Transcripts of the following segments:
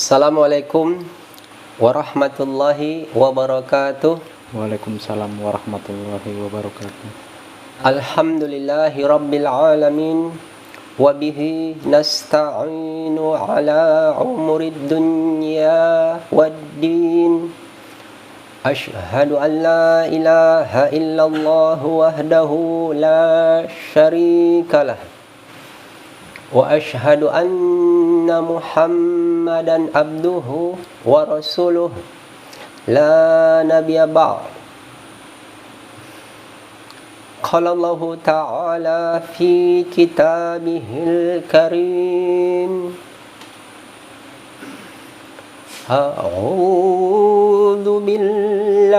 Assalamualaikum warahmatullahi wabarakatuh. Waalaikumsalam warahmatullahi wabarakatuh. Alhamdulillahi rabbil alamin. Wabihi nasta'inu ala umurid dunya waddin. Ashhadu an la ilaha illallah wahdahu la syarikalah. Wa ashhadu anna Muhammadan abduhu wa rasuluh la nabiyya ba'd. Qala Allah ta'ala fi kitabihil karim. A'udzu billahi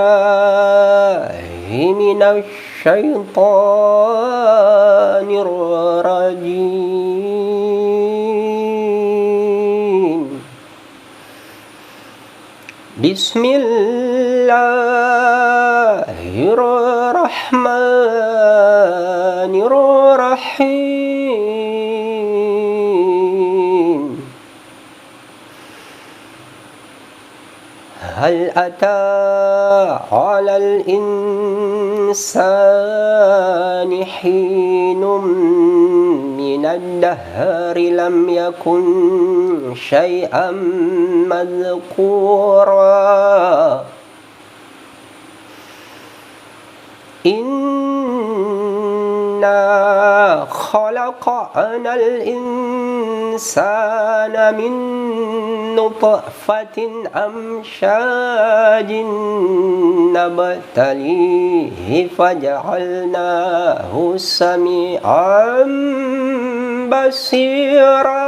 minasy syaithanir rajim. Bismillahirrahmanirrahim. Hal ata 'alal insani hinum minad dahri lam yakun syai'an madhkura. Inna khalaqnal insana min nutfatin amsyajin nabtalihi faja'alnahu sami'an basira.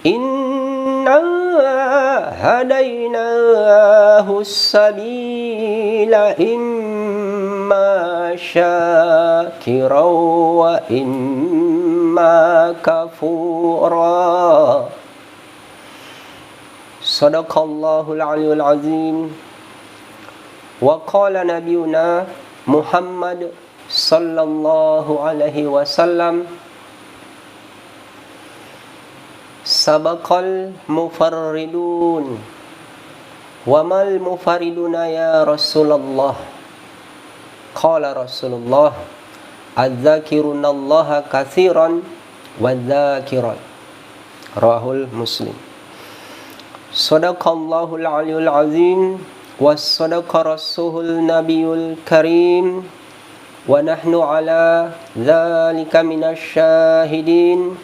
Inna hadainahu sabila imma syakiran wa imma kafura. Sadaqallahul aliyyul azim. Wa qala nabiyuna Muhammad sallallahu alaihi wasallam, sabaqal mufarridun. Wa mal mufarriduna ya Rasulullah? Qala Rasulullah, adz-dzakirunallaha katsiran wadz-dzakirat. Rawahul Muslim. Shadaqallahul aliyyul azim wa shadaqa rasulul nabiyul karim wa nahnu ala dzalika minasy syahidin.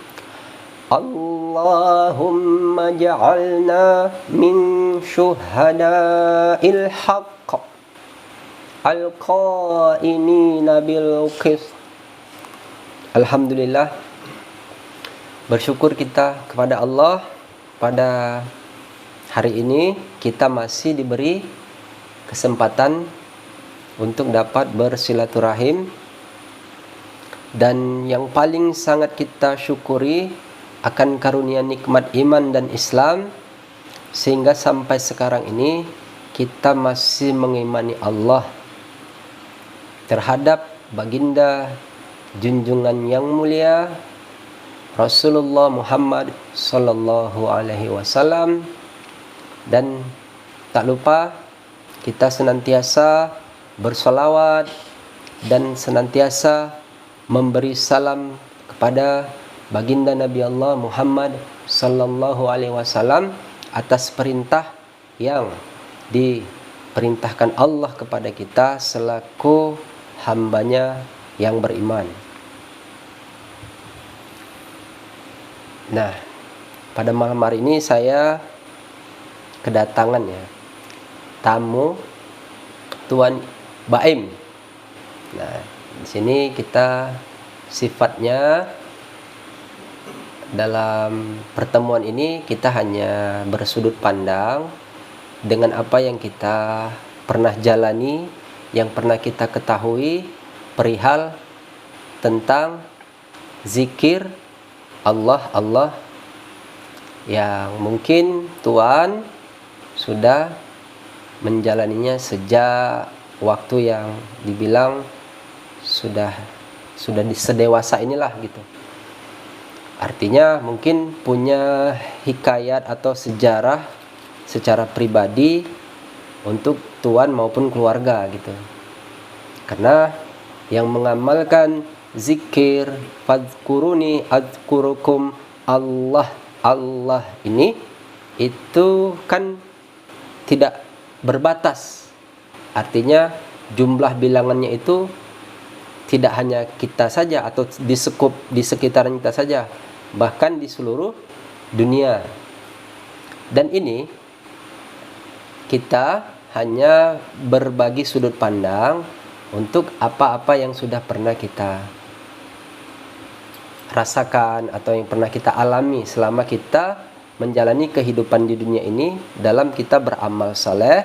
Allahumma ja'alna min syuhada'il haqq al-qa'imina bil qist. Alhamdulillah, bersyukur kita kepada Allah, pada hari ini kita masih diberi kesempatan untuk dapat bersilaturahim, dan yang paling sangat kita syukuri akan karunia nikmat iman dan Islam, sehingga sampai sekarang ini kita masih mengimani Allah terhadap baginda junjungan yang mulia Rasulullah Muhammad sallallahu alaihi wasallam, dan tak lupa kita senantiasa bersolawat dan senantiasa memberi salam kepada baginda Nabi Allah Muhammad sallallahu alaihi wasallam atas perintah yang diperintahkan Allah kepada kita selaku hambanya yang beriman. Nah, pada malam hari ini saya kedatangan tamu Tuan Baim. Nah, di sini kita sifatnya dalam pertemuan ini kita hanya bersudut pandang dengan apa yang kita pernah jalani, yang pernah kita ketahui perihal tentang zikir Allah yang mungkin Tuan sudah menjalaninya sejak waktu yang dibilang sudah sedewasa inilah gitu. Artinya mungkin punya hikayat atau sejarah secara pribadi untuk tuan maupun keluarga gitu. Karena yang mengamalkan zikir fadhkuruni adzkurukum Allah ini itu kan tidak berbatas. Artinya jumlah bilangannya itu tidak hanya kita saja atau di sekitaran kita saja, bahkan di seluruh dunia. Dan ini kita hanya berbagi sudut pandang untuk apa-apa yang sudah pernah kita rasakan atau yang pernah kita alami selama kita menjalani kehidupan di dunia ini dalam kita beramal saleh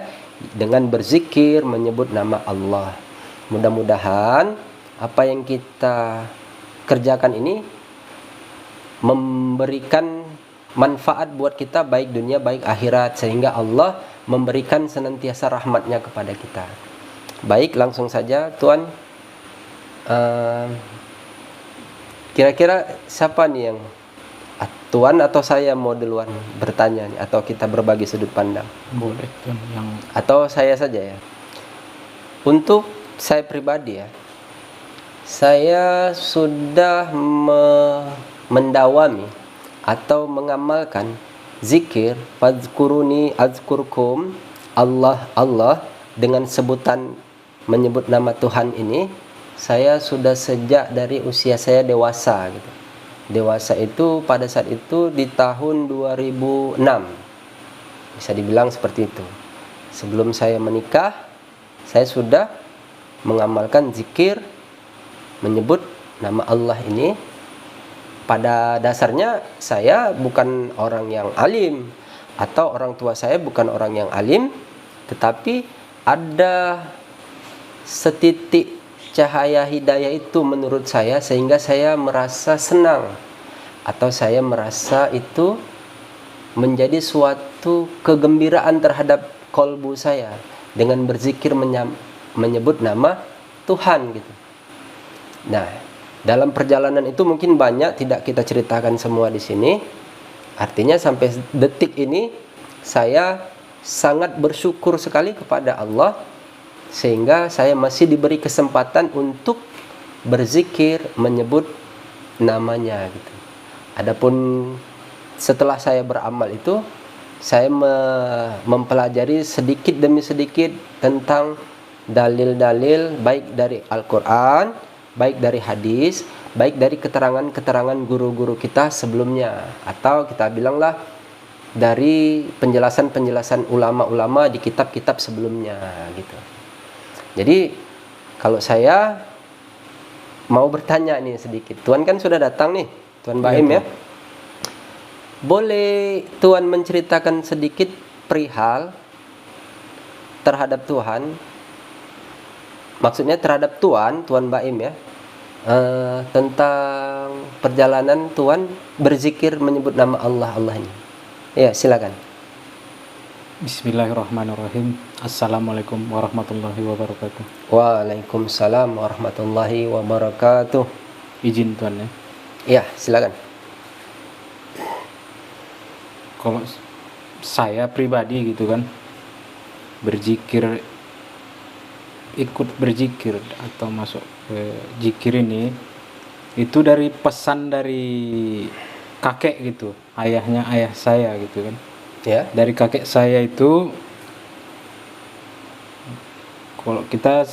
dengan berzikir, menyebut nama Allah. Mudah-mudahan apa yang kita kerjakan ini memberikan manfaat buat kita baik dunia baik akhirat, sehingga Allah memberikan senantiasa rahmatnya kepada kita. Baik, langsung saja Tuan. Kira-kira siapa nih yang Tuan atau saya mau duluan bertanya nih, atau kita berbagi sudut pandang? Boleh Tuan, yang Atau saya saja ya. Untuk saya pribadi ya, saya sudah mendawami atau mengamalkan zikir fadhkuruni adzkurkum Allah dengan sebutan menyebut nama Tuhan ini. Saya sudah sejak dari usia saya dewasa gitu. Dewasa itu pada saat itu di tahun 2006, bisa dibilang seperti itu. Sebelum saya menikah, saya sudah mengamalkan zikir menyebut nama Allah ini. Pada dasarnya saya bukan orang yang alim, atau orang tua saya bukan orang yang alim, tetapi ada setitik cahaya hidayah itu menurut saya, sehingga saya merasa senang, atau saya merasa itu menjadi suatu kegembiraan terhadap kolbu saya dengan berzikir menyebut nama Tuhan gitu. Nah, dalam perjalanan itu mungkin banyak, tidak kita ceritakan semua di sini. Artinya sampai detik ini saya sangat bersyukur sekali kepada Allah, sehingga saya masih diberi kesempatan untuk berzikir menyebut namanya gitu. Adapun setelah saya beramal itu, saya mempelajari sedikit demi sedikit tentang dalil-dalil baik dari Al-Quran, baik dari hadis, baik dari keterangan-keterangan guru-guru kita sebelumnya, atau kita bilanglah dari penjelasan-penjelasan ulama-ulama di kitab-kitab sebelumnya gitu. Jadi kalau saya mau bertanya nih sedikit, Tuan kan sudah datang nih, Tuan Baim ya. Boleh Tuan menceritakan sedikit perihal terhadap Tuhan, maksudnya terhadap Tuan Baim ya, tentang perjalanan Tuan berzikir menyebut nama Allah ini. Ya, silakan. Bismillahirrahmanirrahim. Assalamualaikum warahmatullahi wabarakatuh. Waalaikumsalam warahmatullahi wabarakatuh. Izin Tuan ya. Ya, silakan. Kalau saya pribadi gitu kan, ikut berzikir atau masuk ke zikir ini itu dari pesan dari kakek gitu, ayah saya gitu kan. Ya. Dari kakek saya itu, kalau kita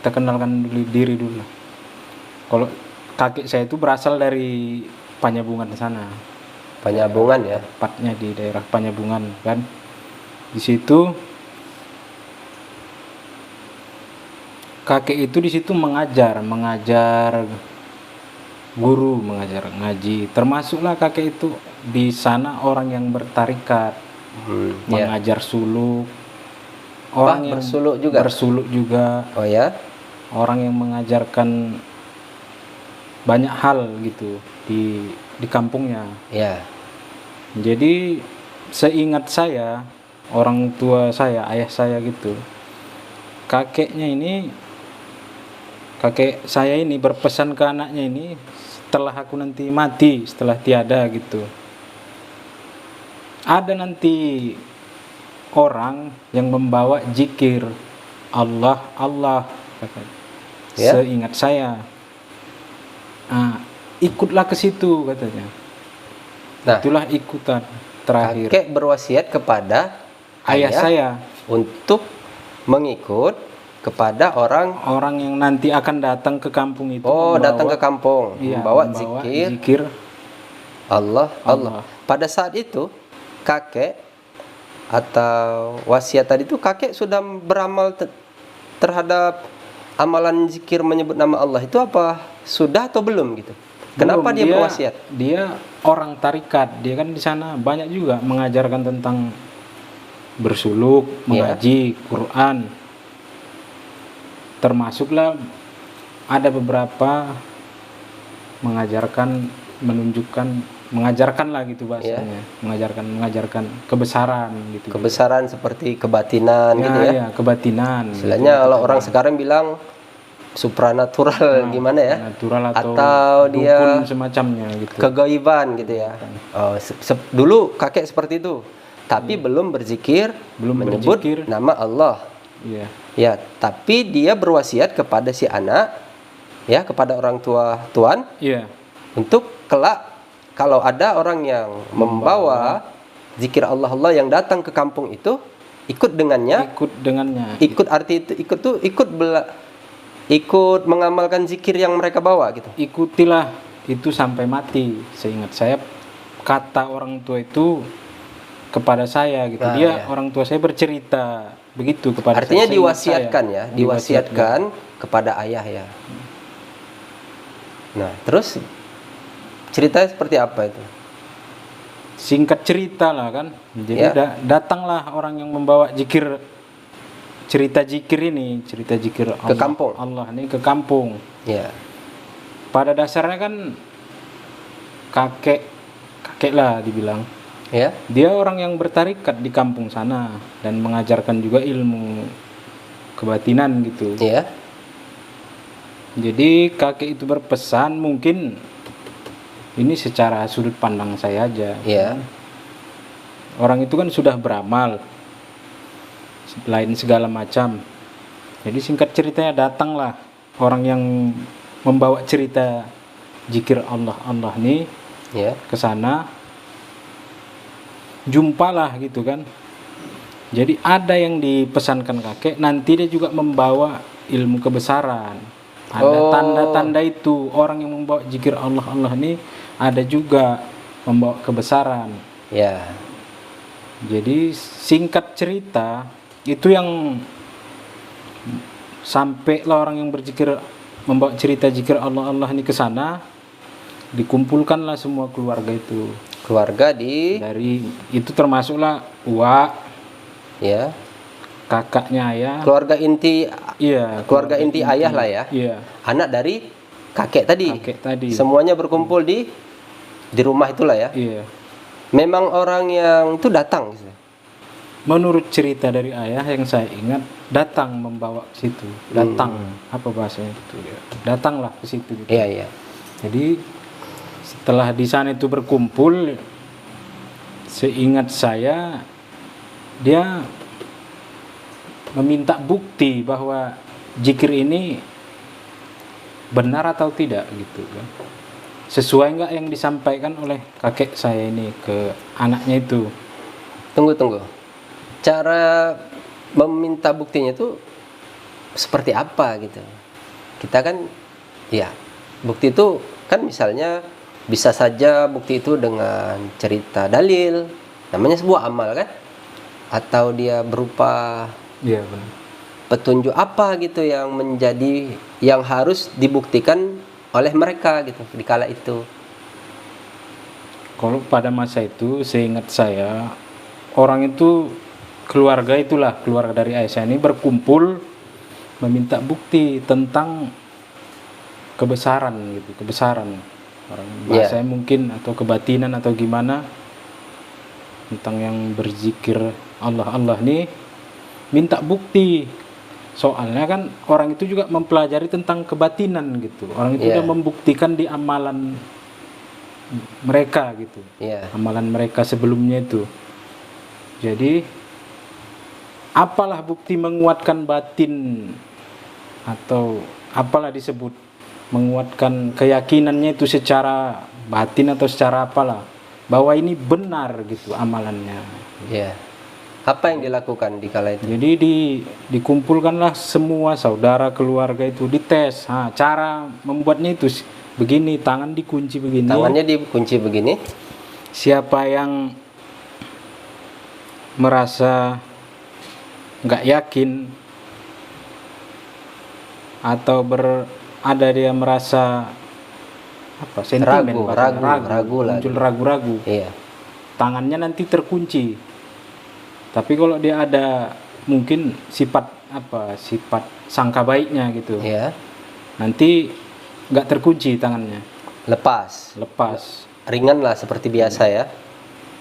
kenalkan diri dulu. Kalau kakek saya itu berasal dari Panyabungan sana. Panyabungan ya. Tepatnya di daerah Panyabungan kan. Di situ kakek itu di situ mengajar guru, mengajar ngaji. Termasuklah kakek itu di sana orang yang bertarikat, mengajar suluk. Orang yang bersuluk juga. Oh ya. Orang yang mengajarkan banyak hal gitu di kampungnya. Ya. Jadi seingat saya, orang tua saya, ayah saya gitu, kakek saya ini berpesan ke anaknya ini, setelah aku nanti mati, setelah tiada gitu, ada nanti orang yang membawa zikir Allah Allah katanya. Ya. Seingat saya, ikutlah ke situ katanya. Nah, Itulah ikutan terakhir kakek berwasiat kepada ayah saya, untuk mengikut kepada orang yang nanti akan datang ke kampung itu. datang ke kampung iya, membawa zikir zikir Allah Allah. Pada saat itu kakek atau wasiat tadi itu kakek sudah beramal terhadap amalan zikir menyebut nama Allah itu apa sudah atau belum gitu? Kenapa Belum, dia berwasiat? Dia orang tarikat, dia kan di sana banyak juga mengajarkan tentang bersuluk, mengaji Quran. Termasuklah ada beberapa mengajarkan lah gitu bahasanya. Mengajarkan kebesaran gitu. Kebesaran seperti kebatinan gitu ya. Ya, kebatinan. Istilahnya kalau orang sekarang bilang supranatural gimana ya? Natural atau dia dukun semacamnya gitu. Kegaiban gitu ya. Dulu kakek seperti itu. Tapi belum berzikir, menyebut nama Allah. Iya. Ya, tapi dia berwasiat kepada si anak, ya, kepada orang tua tuan, Iya. untuk kelak kalau ada orang yang membawa zikir Allah Allah yang datang ke kampung itu, ikut dengannya. Ikut arti itu ikut mengamalkan zikir yang mereka bawa gitu. Ikutilah itu sampai mati. Seingat saya kata orang tua itu kepada saya gitu. Orang tua saya bercerita begitu kepada artinya saya. Diwasiatkan ya, diwasiatkan kepada ayah ya. Nah, terus ceritanya seperti apa itu? Singkat cerita lah kan. Jadi datanglah orang yang membawa cerita zikir Allah, ke kampung. Allah ini ke kampung. Ya. Pada dasarnya kan kakek lah dibilang. Ya. Dia orang yang bertarikat di kampung sana dan mengajarkan juga ilmu kebatinan gitu. Ya. Jadi kakek itu berpesan, mungkin ini secara sudut pandang saya aja. Ya. Orang itu kan sudah beramal lain segala macam. Jadi singkat ceritanya datanglah orang yang membawa cerita zikir Allah nih ke sana. Jumpalah gitu kan. Jadi ada yang dipesankan kakek, nanti dia juga membawa ilmu kebesaran. Ada tanda-tanda itu, orang yang membawa zikir Allah nih ada juga membawa kebesaran. Ya. Jadi singkat cerita itu yang sampailah orang yang berzikir membawa cerita zikir Allah ini ke sana, dikumpulkanlah semua keluarga itu. Keluarga dari itu termasuklah uak, ya, kakaknya ayah, keluarga inti. Iya, keluarga inti ayah lah ya. Iya. Anak dari kakek tadi. Semuanya berkumpul di rumah itulah ya. Iya. Memang orang yang itu datang gitu. Menurut cerita dari ayah yang saya ingat, datang membawa ke situ. Apa bahasanya itu ya. Datanglah ke situ gitu. Iya, iya. Jadi setelah di sana itu berkumpul, seingat saya dia meminta bukti bahwa zikir ini benar atau tidak gitu kan. Sesuai nggak yang disampaikan oleh kakek saya ini ke anaknya itu. Tunggu. Cara meminta buktinya itu seperti apa gitu? Kita kan, ya, bukti itu kan misalnya bisa saja bukti itu dengan cerita dalil, namanya sebuah amal kan? Atau dia berupa benar. Petunjuk apa gitu yang harus dibuktikan oleh mereka gitu di kala itu. Kalau pada masa itu seingat saya, orang itu keluarga dari ayah saya ini berkumpul meminta bukti tentang kebesaran orang bahasanya mungkin, atau kebatinan atau gimana, tentang yang berzikir Allah nih, minta bukti Soalnya kan orang itu juga mempelajari tentang kebatinan gitu. Orang itu Iya. udah membuktikan di amalan mereka gitu. Iya. Amalan mereka sebelumnya itu. Jadi apalah bukti menguatkan batin atau apalah disebut menguatkan keyakinannya itu secara batin atau secara apalah bahwa ini benar gitu amalannya. Iya. Apa yang dilakukan di kala itu? Jadi dikumpulkanlah semua saudara keluarga itu dites. Nah, cara membuatnya itu begini, tangan dikunci begini. Tangannya dikunci begini. Siapa yang merasa nggak yakin atau ada dia merasa apa sentimen, ragu lah. muncul ragu-ragu, Iya. tangannya nanti terkunci. Tapi kalau dia ada mungkin sifat sangka baiknya gitu, Iya. nanti nggak terkunci tangannya, Lepas. Ringan lah seperti biasa ya.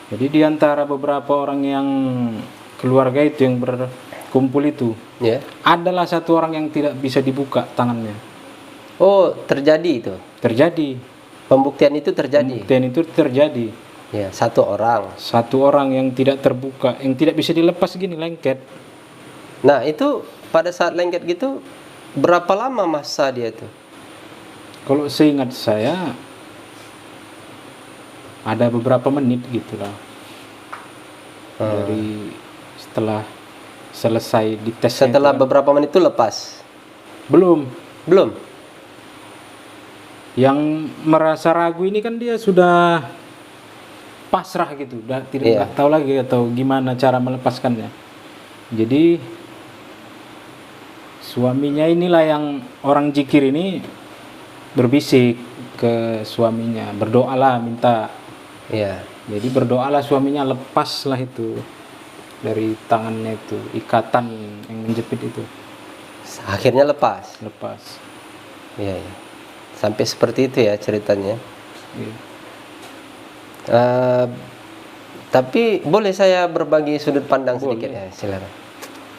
Jadi di antara beberapa orang yang keluarga itu yang berkumpul itu, Ya. adalah satu orang yang tidak bisa dibuka tangannya. Oh, terjadi itu. Terjadi. Pembuktian itu terjadi. Pembuktian itu terjadi. Ya, satu orang. Satu orang yang tidak terbuka, yang tidak bisa dilepas gini, lengket. Nah, itu pada saat lengket gitu berapa lama masa dia itu? Kalau seingat saya ada beberapa menit gitulah. Dari setelah selesai dites. Setelah beberapa menit itu lepas. Belum. Yang merasa ragu ini kan dia sudah pasrah gitu, udah tidak tahu lagi atau gimana cara melepaskannya. Jadi suaminya inilah yang orang zikir ini berbisik ke suaminya, berdoalah minta. Iya. Jadi berdoalah suaminya, lepaslah itu dari tangannya itu, ikatan yang menjepit itu. Akhirnya lepas. Iya, iya. Sampai seperti itu ya ceritanya. Iya. Tapi boleh saya berbagi sudut pandang sedikit ya, silakan.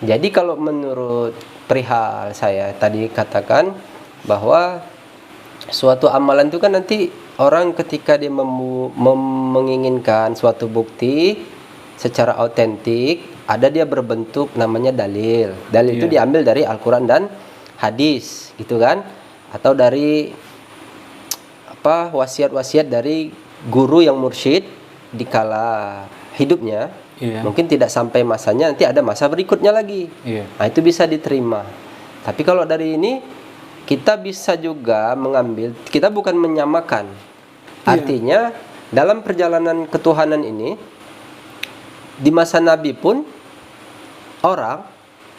Jadi kalau menurut perihal saya tadi katakan bahwa suatu amalan itu kan nanti orang ketika dia menginginkan suatu bukti secara autentik, ada dia berbentuk namanya dalil. Dalil itu diambil dari Al-Quran dan hadis, gitu kan? Atau dari wasiat-wasiat dari guru yang mursyid di kala hidupnya. Mungkin tidak sampai masanya, nanti ada masa berikutnya lagi. Nah, itu bisa diterima. Tapi kalau dari ini kita bisa juga mengambil, kita bukan menyamakan. Artinya dalam perjalanan ketuhanan ini di masa Nabi pun orang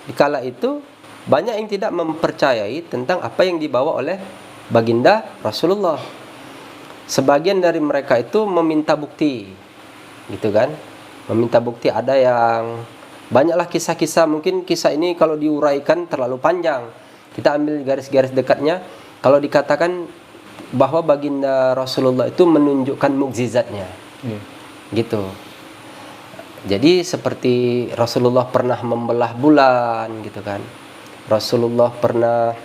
di kala itu banyak yang tidak mempercayai tentang apa yang dibawa oleh baginda Rasulullah. Sebagian dari mereka itu meminta bukti, gitu kan? Meminta bukti, ada yang banyaklah kisah-kisah. Mungkin kisah ini kalau diuraikan terlalu panjang. Kita ambil garis-garis dekatnya. Kalau dikatakan bahwa baginda Rasulullah itu menunjukkan mukjizatnya, gitu. Jadi seperti Rasulullah pernah membelah bulan, gitu kan? Rasulullah pernah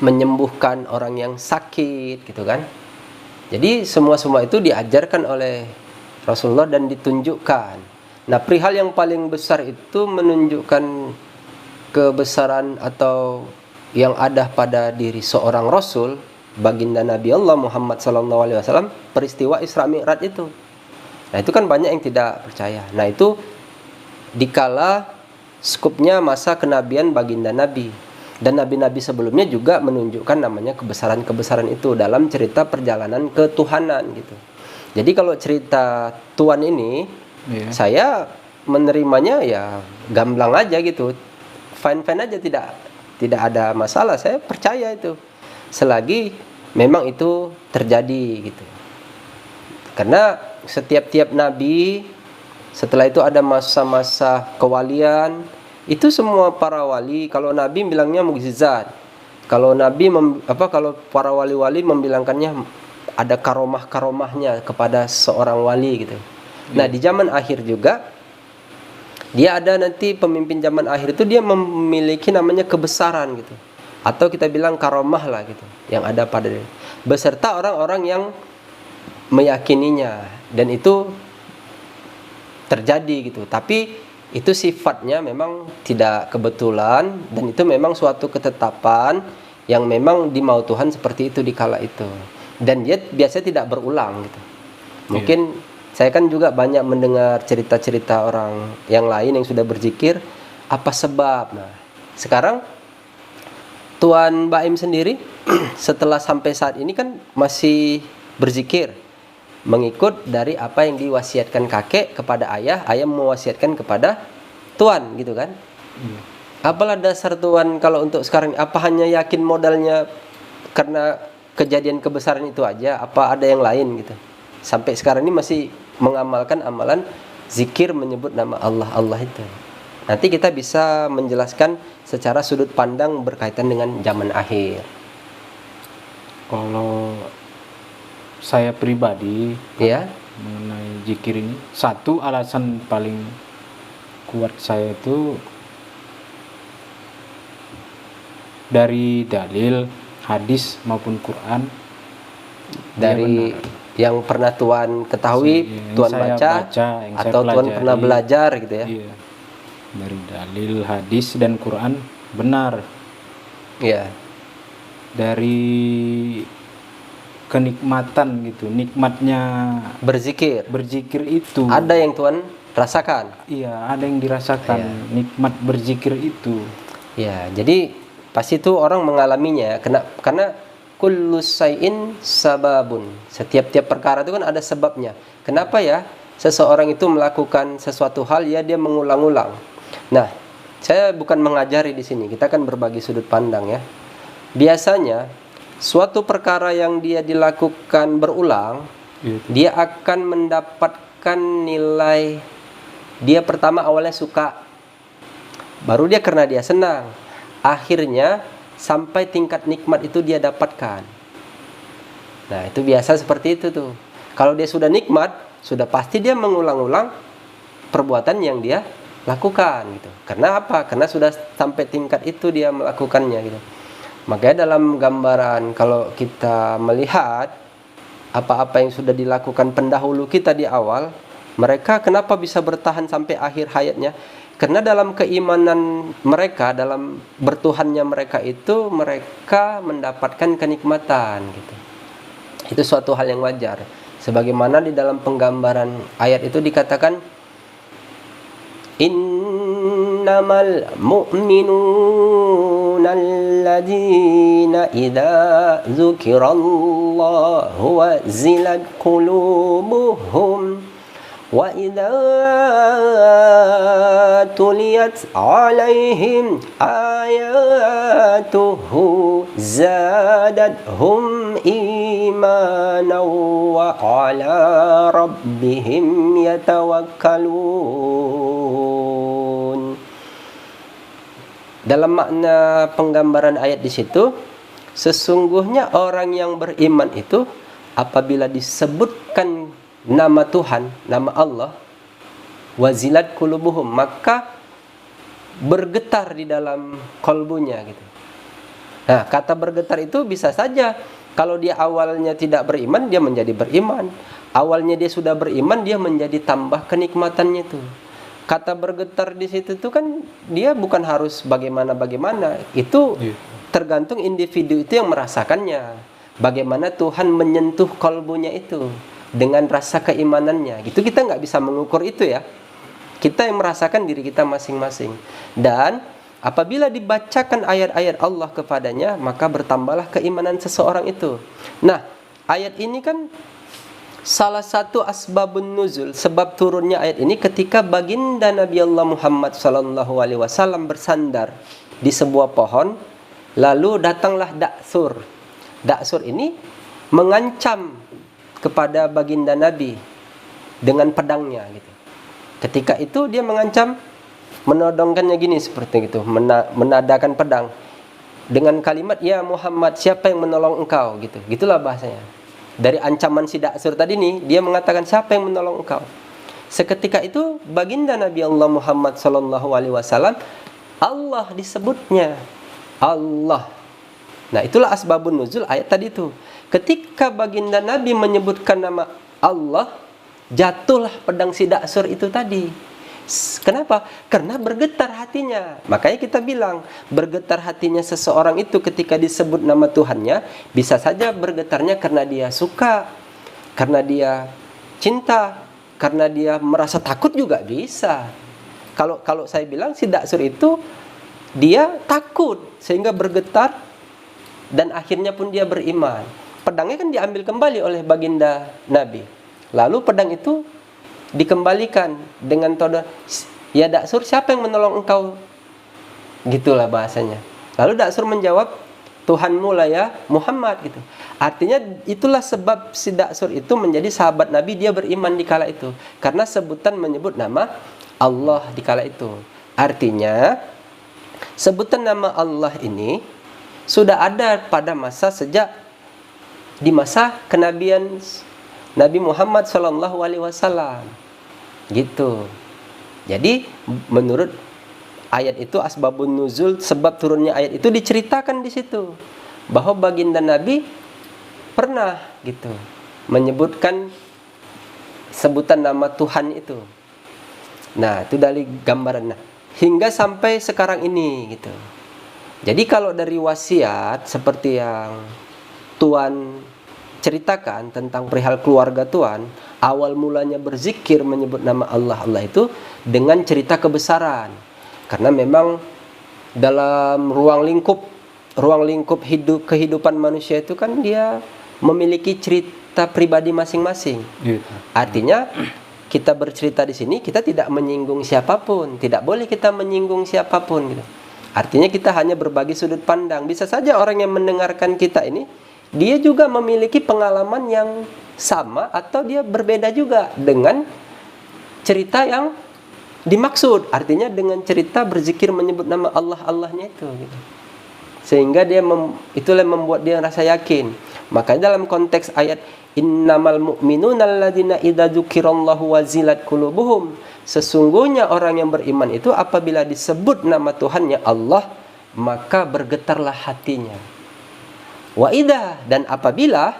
menyembuhkan orang yang sakit, gitu kan? Jadi semua itu diajarkan oleh Rasulullah dan ditunjukkan. Nah, perihal yang paling besar itu menunjukkan kebesaran atau yang ada pada diri seorang Rasul, baginda Nabi Allah Muhammad SAW, peristiwa Isra Mi'raj itu. Nah, itu kan banyak yang tidak percaya. Nah, itu dikala skupnya masa kenabian baginda Nabi. Dan nabi-nabi sebelumnya juga menunjukkan namanya kebesaran-kebesaran itu dalam cerita perjalanan ketuhanan gitu. Jadi kalau cerita Tuhan ini, saya menerimanya ya gamblang aja gitu. Fine-fine aja, tidak ada masalah. Saya percaya itu. Selagi memang itu terjadi gitu. Karena setiap nabi setelah itu ada masa-masa kewalian. Itu semua para wali, kalau nabi bilangnya mukjizat. Kalau nabi kalau para wali-wali membilangkannya ada karomah-karomahnya kepada seorang wali gitu. Nah, di zaman akhir juga Dia ada nanti pemimpin zaman akhir itu dia memiliki namanya kebesaran gitu. Atau kita bilang karomah lah gitu, yang ada pada dia. Beserta orang-orang yang meyakininya, dan itu terjadi gitu. Tapi itu sifatnya memang tidak kebetulan, dan itu memang suatu ketetapan yang memang dimau Tuhan seperti itu di kala itu. Dan dia biasanya tidak berulang gitu. Mungkin saya kan juga banyak mendengar cerita-cerita orang yang lain yang sudah berzikir, apa sebab. Nah, sekarang Tuan Baim sendiri setelah sampai saat ini kan masih berzikir, mengikut dari apa yang diwasiatkan kakek kepada ayah, ayah mewasiatkan kepada Tuan gitu kan. Apalah dasar Tuan kalau untuk sekarang, apa hanya yakin modalnya karena kejadian kebesaran itu aja, apa ada yang lain gitu? Sampai sekarang ini masih mengamalkan amalan zikir menyebut nama Allah itu. Nanti kita bisa menjelaskan secara sudut pandang berkaitan dengan zaman akhir. Kalau saya pribadi Ya, mengenai zikir ini, satu alasan paling kuat saya itu dari dalil, hadis maupun Quran. dari yang pernah Tuan ketahui, Yang Tuan saya baca, yang saya atau Tuan pelajari. pernah belajar gitu ya. Iya. Dari dalil, hadis dan Quran benar. Iya. Dari kenikmatan gitu, nikmatnya Berzikir. berzikir itu. Ada yang Tuan rasakan. Iya, ada yang dirasakan nikmat berzikir itu. Ya, jadi pasti itu orang mengalaminya karena kullu syai'in sababun. Setiap perkara itu kan ada sebabnya. Kenapa ya seseorang itu melakukan sesuatu hal ya dia mengulang-ulang. Nah, saya bukan mengajari di sini. Kita kan berbagi sudut pandang ya. Biasanya suatu perkara yang dia dilakukan berulang, dia akan mendapatkan nilai. Dia pertama awalnya suka, baru dia karena dia senang, akhirnya sampai tingkat nikmat itu dia dapatkan. Nah, itu biasa seperti itu tuh. Kalau dia sudah nikmat, sudah pasti dia mengulang-ulang perbuatan yang dia lakukan gitu. Karena apa? Karena sudah sampai tingkat itu dia melakukannya gitu. Makanya dalam gambaran kalau kita melihat apa-apa yang sudah dilakukan pendahulu kita di awal, mereka kenapa bisa bertahan sampai akhir hayatnya? Karena dalam keimanan mereka, dalam bertuhannya mereka itu, mereka mendapatkan kenikmatan gitu. Itu suatu hal yang wajar. Sebagaimana di dalam penggambaran ayat itu dikatakan, innamal mu'minuna alladzina idza dzukirallahu wazilat qulubuhum wa idza tuliyat alaihim ayatuhu zadathum imanan wa ala rabbihim yatawakkalun. Dalam makna penggambaran ayat di situ, sesungguhnya orang yang beriman itu apabila disebutkan nama Tuhan, nama Allah, wazilat qulubuhum, maka bergetar di dalam kolbunya gitu. Nah, kata bergetar itu bisa saja kalau dia awalnya tidak beriman, dia menjadi beriman. Awalnya dia sudah beriman, dia menjadi tambah kenikmatannya itu. Kata bergetar di situ tuh kan dia bukan harus bagaimana. Itu tergantung individu itu yang merasakannya. Bagaimana Tuhan menyentuh kolbunya itu dengan rasa keimanannya. Gitu kita nggak bisa mengukur itu ya. Kita yang merasakan diri kita masing-masing. Dan apabila dibacakan ayat-ayat Allah kepadanya, maka bertambahlah keimanan seseorang itu. Nah, ayat ini kan salah satu asbabun nuzul, sebab turunnya ayat ini ketika baginda Nabi Allah Muhammad SAW bersandar di sebuah pohon, lalu datanglah Da'sur. Da'sur ini mengancam kepada baginda Nabi dengan pedangnya gitu. Ketika itu dia mengancam, menodongkannya gini seperti itu, menadakan pedang dengan kalimat, ya Muhammad, siapa yang menolong engkau gitu. Gitulah bahasanya. Dari ancaman si Da'sur tadi nih, dia mengatakan siapa yang menolong engkau. Seketika itu baginda Nabi Allah Muhammad sallallahu alaihi wasallam, Allah disebutnya. Allah. Nah, itulah asbabun nuzul ayat tadi itu. Ketika baginda Nabi menyebutkan nama Allah, jatuhlah pedang Sidaksur itu tadi. Kenapa? Karena bergetar hatinya. Makanya kita bilang, bergetar hatinya seseorang itu ketika disebut nama Tuhannya, bisa saja bergetarnya karena dia suka, karena dia cinta, karena dia merasa takut juga bisa. Kalau saya bilang Sidaksur itu dia takut sehingga bergetar dan akhirnya pun dia beriman. Pedangnya kan diambil kembali oleh baginda Nabi. Lalu pedang itu dikembalikan dengan toda, ya Daksur, siapa yang menolong engkau? Gitulah bahasanya. Lalu Daksur menjawab, Tuhanmu lah ya Muhammad, gitu. Artinya itulah sebab si Daksur itu menjadi sahabat Nabi, dia beriman di kala itu karena sebutan menyebut nama Allah di kala itu. Artinya sebutan nama Allah ini sudah ada pada sejak di masa kenabian Nabi Muhammad sallallahu alaihi wasallam. Gitu. Jadi menurut ayat itu asbabun nuzul, sebab turunnya ayat itu diceritakan di situ bahwa baginda Nabi pernah gitu menyebutkan sebutan nama Tuhan itu. Nah, itu dari gambaran hingga sampai sekarang ini gitu. Jadi kalau dari wasiat seperti yang Tuan ceritakan tentang perihal keluarga Tuan, awal mulanya berzikir menyebut nama Allah itu dengan cerita kebesaran. Karena memang dalam ruang lingkup kehidupan manusia itu kan dia memiliki cerita pribadi masing-masing. Artinya kita bercerita di sini, kita tidak menyinggung siapapun, tidak boleh kita menyinggung siapapun gitu. Artinya kita hanya berbagi sudut pandang. Bisa saja orang yang mendengarkan kita ini dia juga memiliki pengalaman yang sama atau dia berbeda juga dengan cerita yang dimaksud. Artinya dengan cerita berzikir menyebut nama Allahnya itu gitu. Sehingga itulah yang membuat dia rasa yakin. Makanya dalam konteks ayat innamal mu'minuna alladzina idza dzukirallahu wazilat qulubuhum, sesungguhnya orang yang beriman itu apabila disebut nama Tuhannya Allah, maka bergetarlah hatinya. Wa idza, dan apabila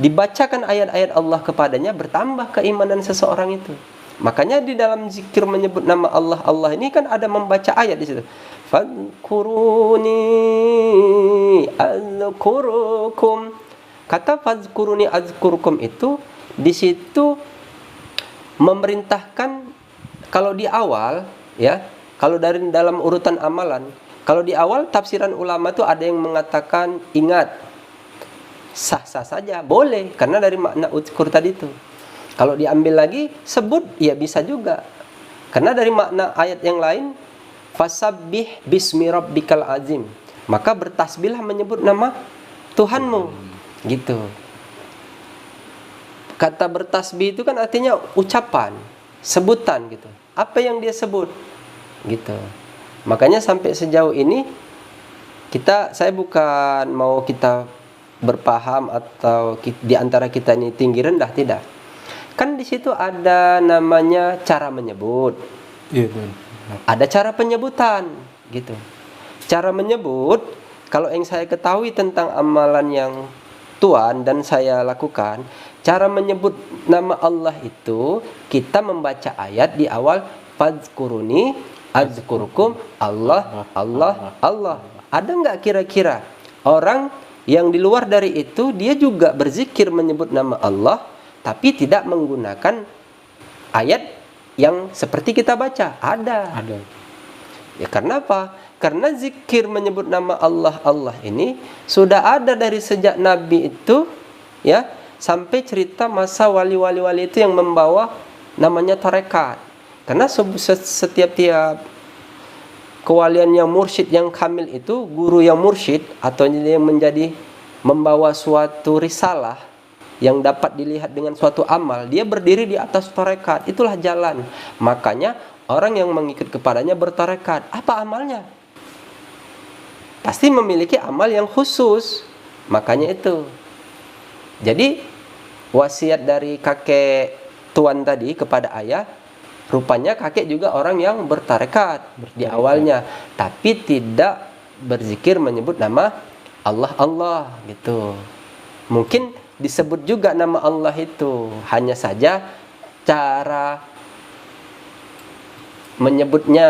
dibacakan ayat-ayat Allah kepadanya, bertambah keimanan seseorang itu. Makanya di dalam zikir menyebut nama Allah ini kan ada membaca ayat di situ. Fadhkuruni azkurukum. Kata fadhkuruni azkurukum itu di situ memerintahkan, kalau di awal ya, kalau dari dalam urutan amalan, kalau di awal tafsiran ulama tuh ada yang mengatakan ingat, sah-sah saja, boleh, karena dari makna uzkur tadi itu. Kalau diambil lagi sebut, ya bisa juga, karena dari makna ayat yang lain, fasabbih bismi rabbikal azim, maka bertasbihlah menyebut nama Tuhanmu, gitu. Kata bertasbih itu kan artinya ucapan, sebutan gitu. Apa yang dia sebut, gitu. Makanya sampai sejauh ini saya bukan mau kita berpaham atau di antara kita ini tinggi rendah, tidak. Kan di situ ada namanya cara menyebut. Ada cara penyebutan, gitu. Cara menyebut, kalau yang saya ketahui tentang amalan yang Tuan dan saya lakukan, cara menyebut nama Allah itu kita membaca ayat di awal, fadhkuruni azkurukum, Allah, Allah, Allah. Ada nggak kira-kira orang yang di luar dari itu dia juga berzikir menyebut nama Allah tapi tidak menggunakan ayat yang seperti kita baca? Ada. Ya karena apa? Karena zikir menyebut nama Allah ini sudah ada dari sejak Nabi itu ya, sampai cerita masa wali-wali itu yang membawa namanya tarekat. Karena setiap kewalian yang mursyid yang kamil itu, guru yang mursyid atau yang menjadi membawa suatu risalah yang dapat dilihat dengan suatu amal, dia berdiri di atas tarekat. Itulah jalan. Makanya orang yang mengikut kepadanya bertarekat. Apa amalnya? Pasti memiliki amal yang khusus. Makanya itu. Jadi wasiat dari kakek tuan tadi kepada ayah, rupanya kakek juga orang yang bertarekat di awalnya, tapi tidak berzikir menyebut nama Allah gitu. Mungkin disebut juga nama Allah itu, hanya saja cara menyebutnya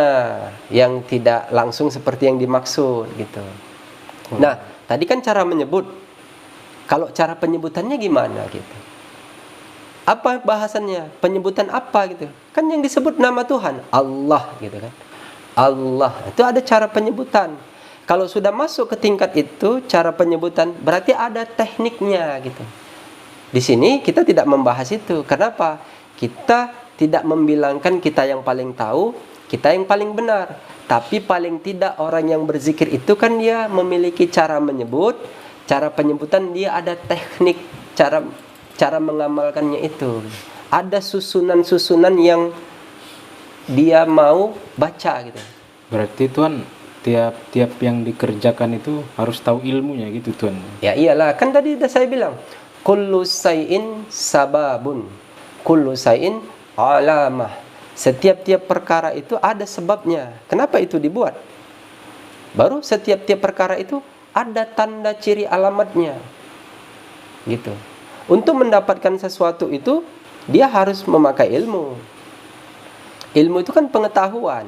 yang tidak langsung seperti yang dimaksud gitu. Nah, tadi kan cara menyebut. Kalau cara penyebutannya gimana gitu? Apa bahasannya? Penyebutan apa gitu? Kan yang disebut nama Tuhan Allah gitu kan. Allah itu ada cara penyebutan. Kalau sudah masuk ke tingkat itu cara penyebutan, berarti ada tekniknya gitu. Di sini kita tidak membahas itu. Kenapa? Kita tidak membilangkan kita yang paling tahu, kita yang paling benar. Tapi paling tidak orang yang berzikir itu kan dia memiliki cara menyebut, cara penyebutan, dia ada teknik cara mengamalkannya itu. Ada susunan-susunan yang dia mau baca gitu. Berarti Tuhan tiap yang dikerjakan itu harus tahu ilmunya gitu Tuhan. Ya iyalah, kan tadi udah saya bilang, kullu say'in sababun, kullu say'in alamah. Setiap-tiap perkara itu ada sebabnya. Kenapa itu dibuat? Baru setiap-tiap perkara itu ada tanda ciri alamatnya. Gitu. Untuk mendapatkan sesuatu itu dia harus memakai ilmu. Ilmu itu kan pengetahuan.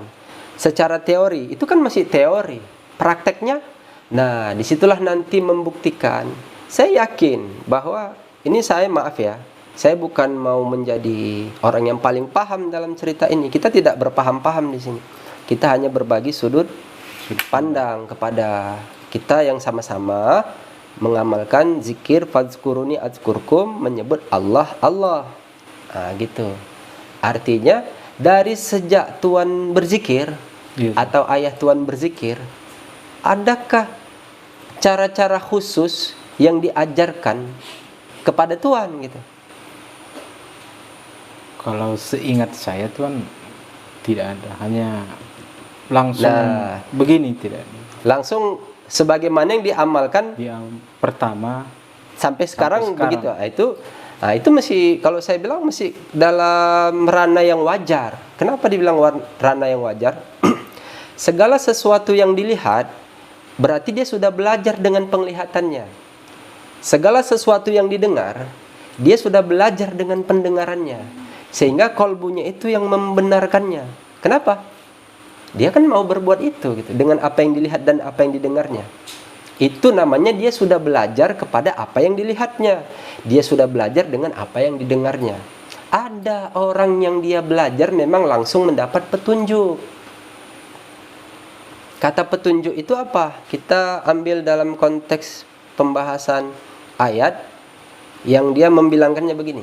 Secara teori itu kan masih teori. Prakteknya, nah disitulah nanti membuktikan. Saya yakin bahwa ini maaf ya, saya bukan mau menjadi orang yang paling paham dalam cerita ini. Kita tidak berpaham-paham di sini. Kita hanya berbagi sudut pandang kepada kita yang sama-sama mengamalkan zikir fadzkuruni adzkurkum, menyebut Allah. Nah, gitu. Artinya dari sejak Tuan berzikir atau ayah Tuan berzikir, adakah cara-cara khusus yang diajarkan kepada Tuan gitu? Kalau seingat saya Tuan tidak ada, hanya langsung begini tidak. Langsung sebagaimana yang diamalkan pertama sampai sekarang begitu. Itu masih, kalau saya bilang masih dalam ranah yang wajar. Kenapa dibilang ranah yang wajar? Segala sesuatu yang dilihat berarti dia sudah belajar dengan penglihatannya. Segala sesuatu yang didengar dia sudah belajar dengan pendengarannya, sehingga kolbunya itu yang membenarkannya. Kenapa? Dia kan mau berbuat itu gitu, dengan apa yang dilihat dan apa yang didengarnya. Itu namanya dia sudah belajar kepada apa yang dilihatnya. Dia sudah belajar dengan apa yang didengarnya. Ada orang yang dia belajar memang langsung mendapat petunjuk. Kata petunjuk itu apa? Kita ambil dalam konteks pembahasan ayat yang dia membilangkannya begini.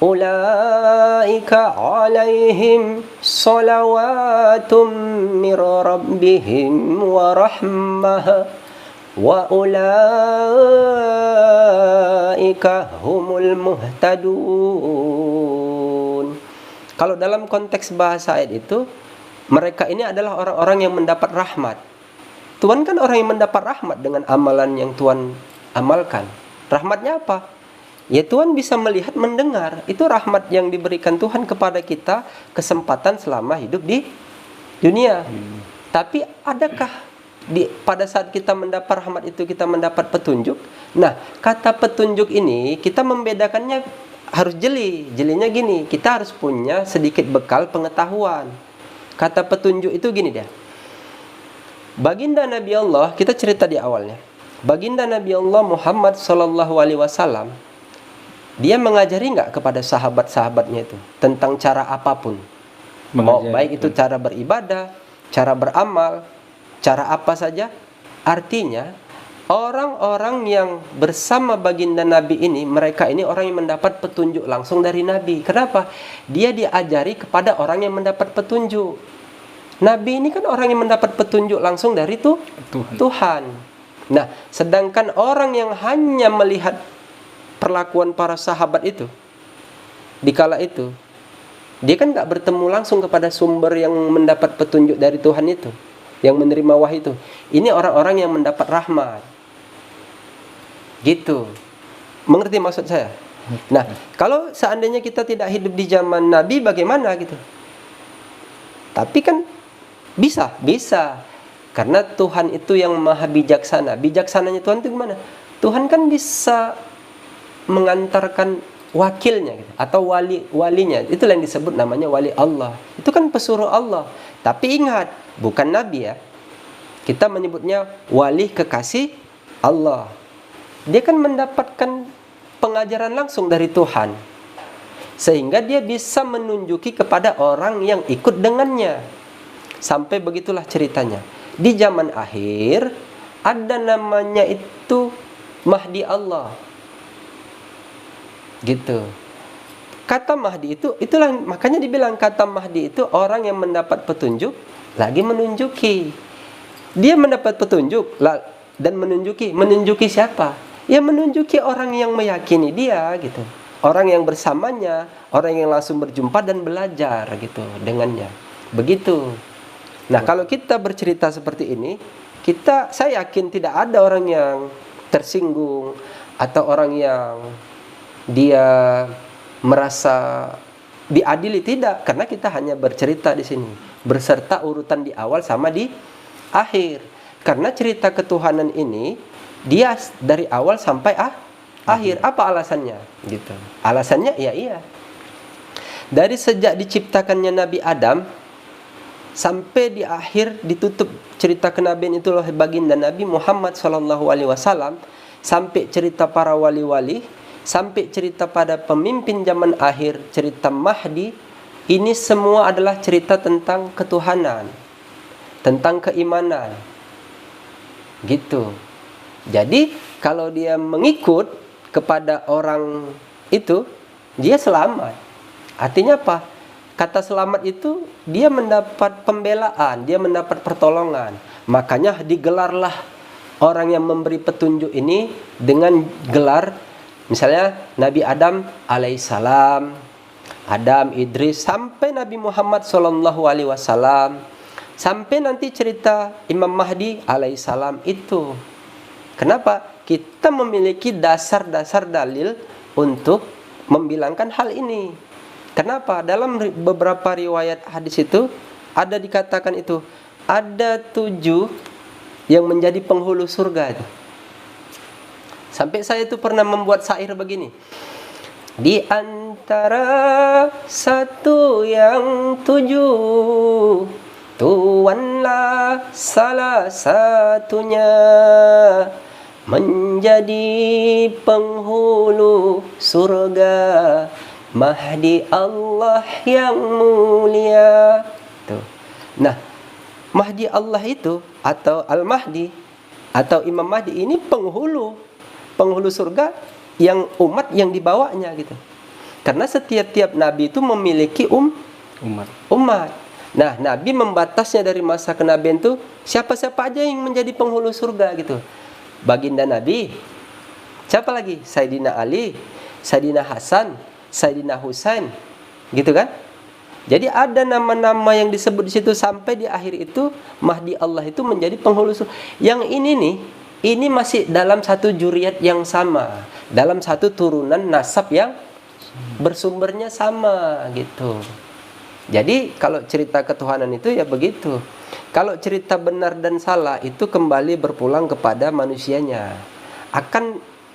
Ulaika alaihim salawatum mir rabbihim wa rahmah wa ulaika humul muhtadun. Kalau dalam konteks bahasa ayat itu, mereka ini adalah orang-orang yang mendapat rahmat. Tuhan kan orang yang mendapat rahmat dengan amalan yang Tuhan amalkan. Rahmatnya apa? Ya Tuhan bisa melihat, mendengar. Itu rahmat yang diberikan Tuhan kepada kita, kesempatan selama hidup di dunia. Tapi adakah pada saat kita mendapat rahmat itu kita mendapat petunjuk? Nah, kata petunjuk ini kita membedakannya harus jeli. Jelinya gini, kita harus punya sedikit bekal pengetahuan. Kata petunjuk itu gini dia. Baginda Nabi Allah, kita cerita di awalnya. Baginda Nabi Allah Muhammad SAW, dia mengajari nggak kepada sahabat-sahabatnya itu tentang cara apapun, mau baik itu cara beribadah, cara beramal, cara apa saja. Artinya orang-orang yang bersama baginda Nabi ini, mereka ini orang yang mendapat petunjuk langsung dari Nabi. Kenapa? Dia diajari kepada orang yang mendapat petunjuk. Nabi ini kan orang yang mendapat petunjuk langsung dari Tuhan. Nah, sedangkan orang yang hanya melihat perlakuan para sahabat itu di kala itu, dia kan nggak bertemu langsung kepada sumber yang mendapat petunjuk dari Tuhan itu, yang menerima wahyu itu. Ini orang-orang yang mendapat rahmat gitu. Mengerti maksud saya? Nah, kalau seandainya kita tidak hidup di zaman Nabi, bagaimana gitu? Tapi kan bisa. Karena Tuhan itu yang maha bijaksana. Bijaksananya Tuhan itu gimana? Tuhan kan bisa mengantarkan wakilnya gitu, atau walinya. Itulah yang disebut namanya wali Allah. Itu kan pesuruh Allah. Tapi ingat, bukan Nabi ya. Kita menyebutnya wali kekasih Allah. Dia kan mendapatkan pengajaran langsung dari Tuhan, sehingga dia bisa menunjuki kepada orang yang ikut dengannya. Sampai begitulah ceritanya. Di zaman akhir ada namanya itu Mahdi Allah. Gitu. Kata Mahdi itu, itulah makanya dibilang kata Mahdi itu orang yang mendapat petunjuk lagi menunjuki. Dia mendapat petunjuk dan menunjuki siapa? Ya menunjuki orang yang meyakini dia gitu. Orang yang bersamanya, orang yang langsung berjumpa dan belajar gitu dengannya. Begitu. Nah, kalau kita bercerita seperti ini, saya yakin tidak ada orang yang tersinggung atau orang yang dia merasa diadili, tidak, karena kita hanya bercerita di sini, berserta urutan di awal sama di akhir. Karena cerita ketuhanan ini dia dari awal sampai akhir. Apa alasannya? Gitu. Alasannya iya. Dari sejak diciptakannya Nabi Adam sampai di akhir ditutup cerita kenabian itulah baginda Nabi Muhammad SAW, sampai cerita para wali-wali, sampai cerita pada pemimpin zaman akhir, cerita Mahdi, ini semua adalah cerita tentang ketuhanan, tentang keimanan. Gitu. Jadi kalau dia mengikut kepada orang itu, dia selamat. Artinya apa? Kata selamat itu dia mendapat pembelaan, dia mendapat pertolongan. Makanya digelarlah orang yang memberi petunjuk ini dengan gelar, misalnya Nabi Adam alaihissalam, Adam, Idris, sampai Nabi Muhammad SAW, sampai nanti cerita Imam Mahdi alaihissalam itu. Kenapa? Kita memiliki dasar-dasar dalil untuk membilangkan hal ini. Kenapa? Dalam beberapa riwayat hadis itu ada dikatakan itu ada 7 yang menjadi penghulu surga itu. Sampai saya itu pernah membuat syair begini. Di antara 1 yang 7, Tuanlah salah satunya, menjadi penghulu surga, Mahdi Allah yang mulia. Tuh. Nah, Mahdi Allah itu atau Al-Mahdi atau Imam Mahdi ini penghulu surga yang umat yang dibawanya gitu. Karena setiap nabi itu memiliki umat. Nah, Nabi membatasnya dari masa kenabian itu siapa-siapa aja yang menjadi penghulu surga gitu. Baginda Nabi, siapa lagi? Sayyidina Ali, Sayyidina Hasan, Sayyidina Husain, gitu kan? Jadi ada nama-nama yang disebut di situ sampai di akhir itu Mahdi Allah itu menjadi penghulu surga. Yang ini nih, ini masih dalam satu juriat yang sama, dalam satu turunan nasab yang bersumbernya sama gitu. Jadi kalau cerita ketuhanan itu ya begitu. Kalau cerita benar dan salah itu kembali berpulang kepada manusianya.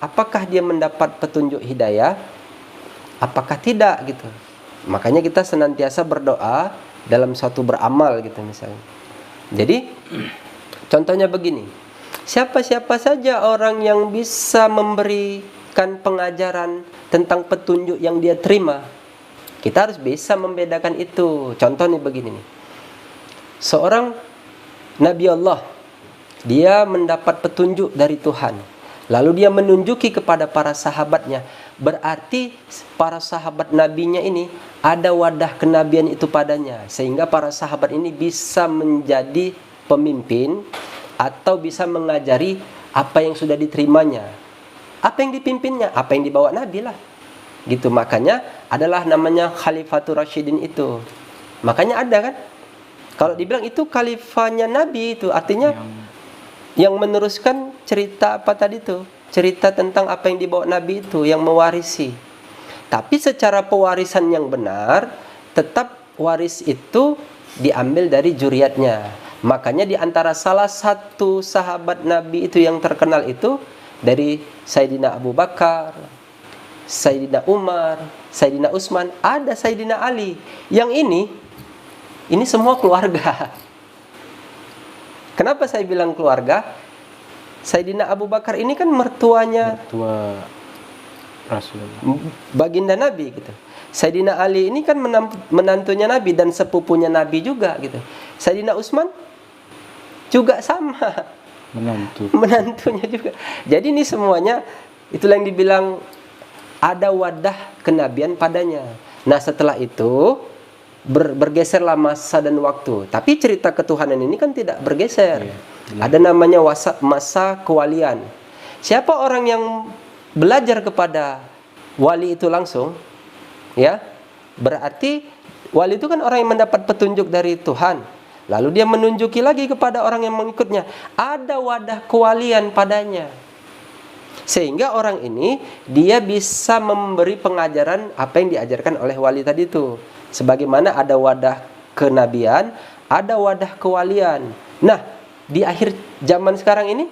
Apakah dia mendapat petunjuk hidayah? Apakah tidak gitu. Makanya kita senantiasa berdoa dalam suatu beramal gitu misalnya. Jadi contohnya begini. Siapa-siapa saja orang yang bisa memberikan pengajaran tentang petunjuk yang dia terima, kita harus bisa membedakan itu. Contoh nih begini nih. Seorang Nabi Allah, dia mendapat petunjuk dari Tuhan. Lalu dia menunjuki kepada para sahabatnya. Berarti para sahabat nabinya ini ada wadah kenabian itu padanya. Sehingga para sahabat ini bisa menjadi pemimpin atau bisa mengajari apa yang sudah diterimanya. Apa yang dipimpinnya? Apa yang dibawa Nabi lah. Gitu, makanya adalah namanya Khalifatur Rasyidin itu. Makanya ada kan? Kalau dibilang itu khalifahnya Nabi itu artinya yang meneruskan cerita apa tadi itu? Cerita tentang apa yang dibawa Nabi itu, yang mewarisi. Tapi secara pewarisan yang benar, tetap waris itu diambil dari zuriatnya. Makanya di antara salah satu sahabat Nabi itu yang terkenal itu dari Sayyidina Abu Bakar, Sayyidina Umar, Sayyidina Utsman, ada Sayyidina Ali. Yang ini semua keluarga. Kenapa saya bilang keluarga? Sayyidina Abu Bakar ini kan mertua Rasulullah, baginda Nabi gitu. Sayyidina Ali ini kan menantunya Nabi dan sepupunya Nabi juga gitu. Sayyidina Utsman juga sama, menantunya juga. Jadi ini semuanya, itulah yang dibilang ada wadah kenabian padanya. Nah setelah itu bergeserlah masa dan waktu. Tapi cerita ketuhanan ini kan tidak bergeser. Ada namanya masa kewalian. Siapa orang yang belajar kepada wali itu langsung, ya, berarti wali itu kan orang yang mendapat petunjuk dari Tuhan. Lalu dia menunjuki lagi kepada orang yang mengikutnya. Ada wadah kewalian padanya. Sehingga orang ini dia bisa memberi pengajaran apa yang diajarkan oleh wali tadi itu. Sebagaimana ada wadah kenabian, ada wadah kewalian. Nah, di akhir zaman sekarang ini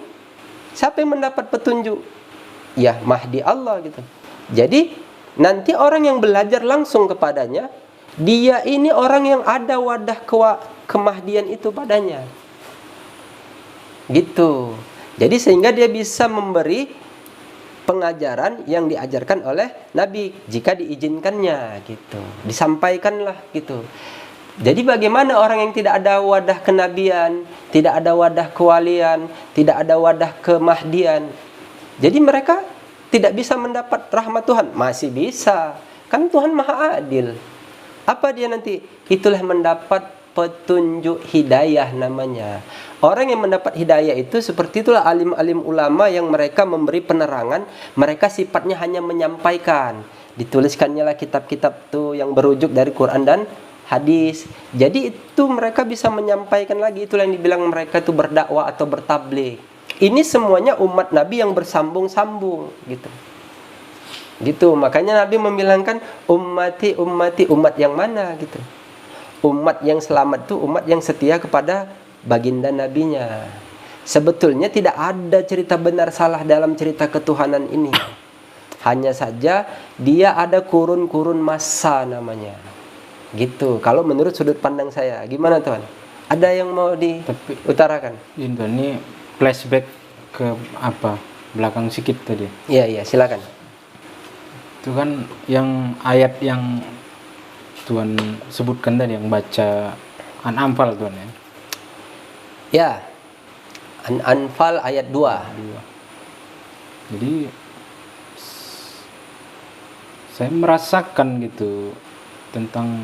siapa yang mendapat petunjuk? Ya, Mahdi Allah gitu. Jadi nanti orang yang belajar langsung kepadanya, dia ini orang yang ada wadah kemahdian itu padanya. Gitu. Jadi sehingga dia bisa memberi pengajaran yang diajarkan oleh Nabi jika diizinkannya gitu. Disampaikanlah gitu. Jadi bagaimana orang yang tidak ada wadah kenabian, tidak ada wadah kewalian, tidak ada wadah kemahdian? Jadi mereka tidak bisa mendapat rahmat Tuhan. Masih bisa. Kan Tuhan Maha Adil. Apa dia nanti? Itulah mendapat petunjuk hidayah namanya. Orang yang mendapat hidayah itu seperti itulah alim-alim ulama yang mereka memberi penerangan. Mereka sifatnya hanya menyampaikan. Dituliskannya lah kitab-kitab tuh yang berujuk dari Quran dan hadis. Jadi itu mereka bisa menyampaikan lagi. Itulah yang dibilang mereka itu berdakwah atau bertabligh. Ini semuanya umat Nabi yang bersambung-sambung gitu. Gitu, makanya Nabi membilangkan ummati umat yang mana gitu. Umat yang selamat itu umat yang setia kepada baginda nabinya. Sebetulnya tidak ada cerita benar salah dalam cerita ketuhanan ini. Hanya saja dia ada kurun-kurun masa namanya. Gitu. Kalau menurut sudut pandang saya, gimana Tuhan? Ada yang mau diutarakan? Ini flashback ke apa? Belakang sikit tadi. Iya, silakan. Itu kan yang ayat yang Tuhan sebutkan tadi, yang baca An-Anfal Tuhan ya. Ya. An-Anfal ayat 2. Jadi saya merasakan gitu tentang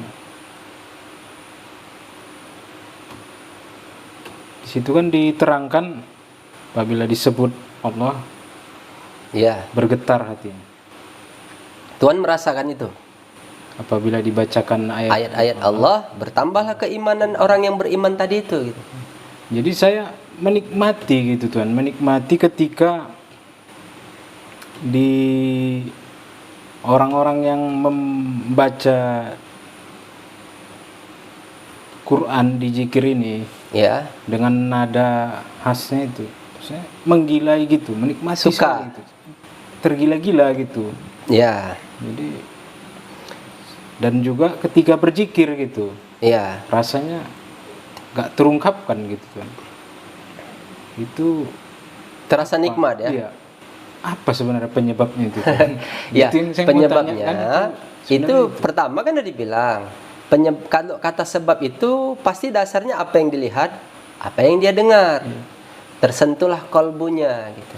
di situ kan diterangkan apabila disebut Allah, ya, bergetar hatinya. Tuhan merasakan itu. Apabila dibacakan ayat-ayat Allah, bertambahlah keimanan orang yang beriman tadi itu gitu. Jadi saya menikmati gitu Tuhan, menikmati ketika di orang-orang yang membaca Quran di zikir ini, ya, dengan nada khasnya itu, saya menggilai gitu, menikmati, suka gitu, tergila-gila gitu. Ya. Jadi dan juga ketika berzikir gitu, ya, rasanya gak terungkapkan gitu kan. Itu terasa nikmat ya. Iya. Apa sebenarnya penyebabnya itu? Kan? Ya, gitu penyebabnya kan, itu pertama kan udah dibilang. Kalau kata sebab itu pasti dasarnya apa yang dilihat, apa yang dia dengar. Tersentuhlah kolbunya gitu.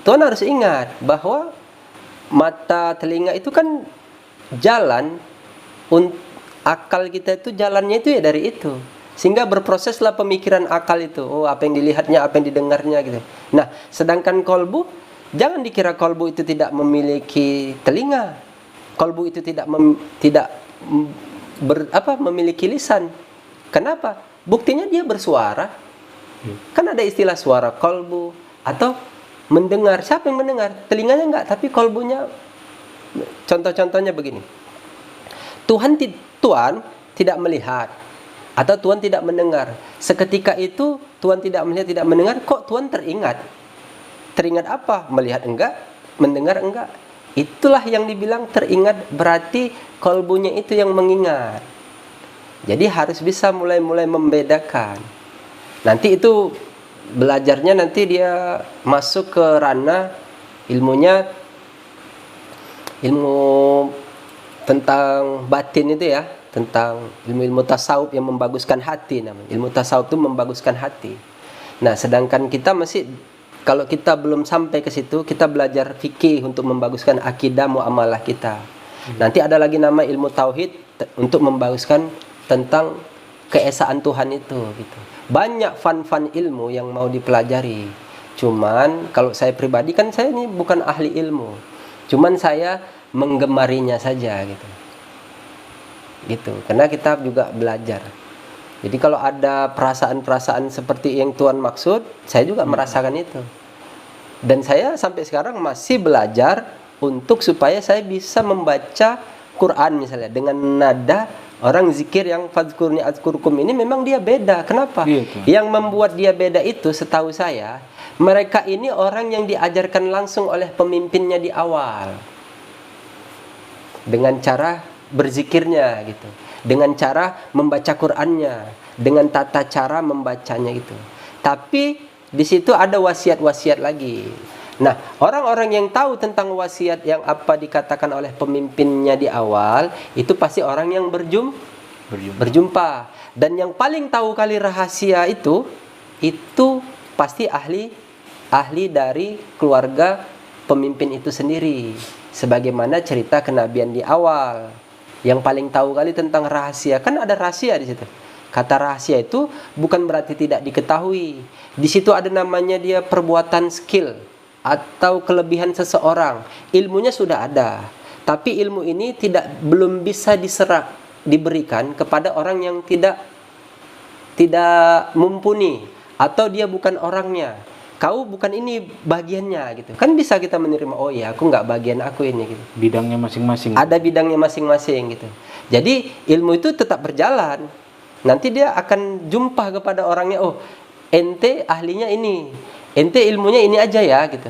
Tuhan harus ingat bahwa mata, telinga itu kan jalan, akal kita itu jalannya itu ya dari itu. Sehingga berproseslah pemikiran akal itu. Oh, apa yang dilihatnya, apa yang didengarnya gitu. Nah, sedangkan kolbu, jangan dikira kolbu itu tidak memiliki telinga. Kolbu itu tidak memiliki lisan. Kenapa? Buktinya dia bersuara. Kan ada istilah suara kolbu atau mendengar. Siapa yang mendengar? Telinganya enggak, tapi kolbunya Contoh-contohnya begini. Tuhan tidak melihat atau Tuhan tidak mendengar. Seketika itu Tuhan tidak melihat, tidak mendengar, kok Tuhan teringat? Teringat apa? Melihat enggak, mendengar enggak. Itulah yang dibilang teringat, berarti kolbunya itu yang mengingat. Jadi harus bisa mulai membedakan. Nanti itu belajarnya, nanti dia masuk ke ranah ilmunya, ilmu tentang batin itu ya, tentang ilmu-ilmu tasawuf yang membaguskan hati namanya. Ilmu tasawuf itu membaguskan hati. Nah, sedangkan kita masih, kalau kita belum sampai ke situ, kita belajar fikih untuk membaguskan akidah muamalah kita. Nanti ada lagi nama ilmu tauhid untuk membaguskan tentang keesaan Tuhan itu gitu. Banyak fan ilmu yang mau dipelajari. Cuman kalau saya pribadi kan saya ini bukan ahli ilmu. Cuman saya menggemarinya saja gitu. Gitu. Karena kita juga belajar. Jadi kalau ada perasaan-perasaan seperti yang Tuhan maksud, saya juga merasakan itu. Dan saya sampai sekarang masih belajar untuk supaya saya bisa membaca Quran misalnya dengan nada orang zikir yang fadzkurni adzkurkum ini memang dia beda. Kenapa? Gitu. Yang membuat dia beda itu setahu saya, mereka ini orang yang diajarkan langsung oleh pemimpinnya di awal. Dengan cara berzikirnya gitu. Dengan cara membaca Qur'annya, dengan tata cara membacanya itu. Tapi di situ ada wasiat-wasiat lagi. Nah, orang-orang yang tahu tentang wasiat yang apa dikatakan oleh pemimpinnya di awal, itu pasti orang yang berjumpa. Dan yang paling tahu kali rahasia itu pasti ahli dari keluarga pemimpin itu sendiri. Sebagaimana cerita kenabian di awal. Yang paling tahu kali tentang rahasia, kan ada rahasia di situ. Kata rahasia itu bukan berarti tidak diketahui. Di situ ada namanya dia perbuatan skill atau kelebihan seseorang. Ilmunya sudah ada, tapi ilmu ini belum bisa diberikan kepada orang yang tidak mumpuni atau dia bukan orangnya. Kau bukan ini bagiannya gitu. Kan bisa kita menerima, oh ya aku nggak bagian aku ini gitu. Bidangnya masing-masing. Ada bidangnya masing-masing gitu. Jadi ilmu itu tetap berjalan. Nanti dia akan jumpa kepada orangnya, oh ente ahlinya ini, ente ilmunya ini aja ya gitu.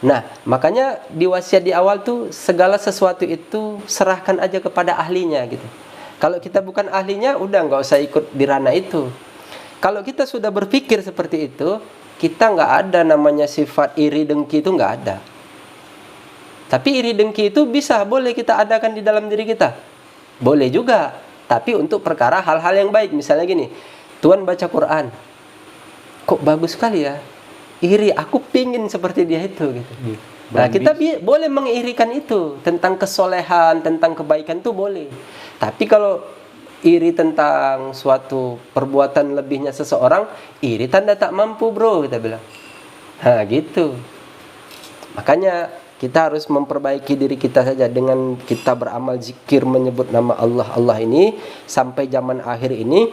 Nah, makanya di wasiat di awal tuh segala sesuatu itu serahkan aja kepada ahlinya gitu. Kalau kita bukan ahlinya, udah nggak usah ikut di ranah itu. Kalau kita sudah berpikir seperti itu, kita nggak ada namanya sifat iri dengki, itu nggak ada. Tapi iri dengki itu boleh kita adakan di dalam diri kita. Boleh juga, tapi untuk perkara hal-hal yang baik. Misalnya gini, Tuhan baca Quran, kok bagus sekali ya, iri, aku pingin seperti dia itu gitu. Nah, kita boleh mengirikan itu tentang kesolehan, tentang kebaikan itu boleh. Tapi kalau iri tentang suatu perbuatan lebihnya seseorang, iri tanda tak mampu bro, kita bilang. Nah gitu. Makanya kita harus memperbaiki diri kita saja dengan kita beramal zikir menyebut nama Allah ini sampai zaman akhir ini.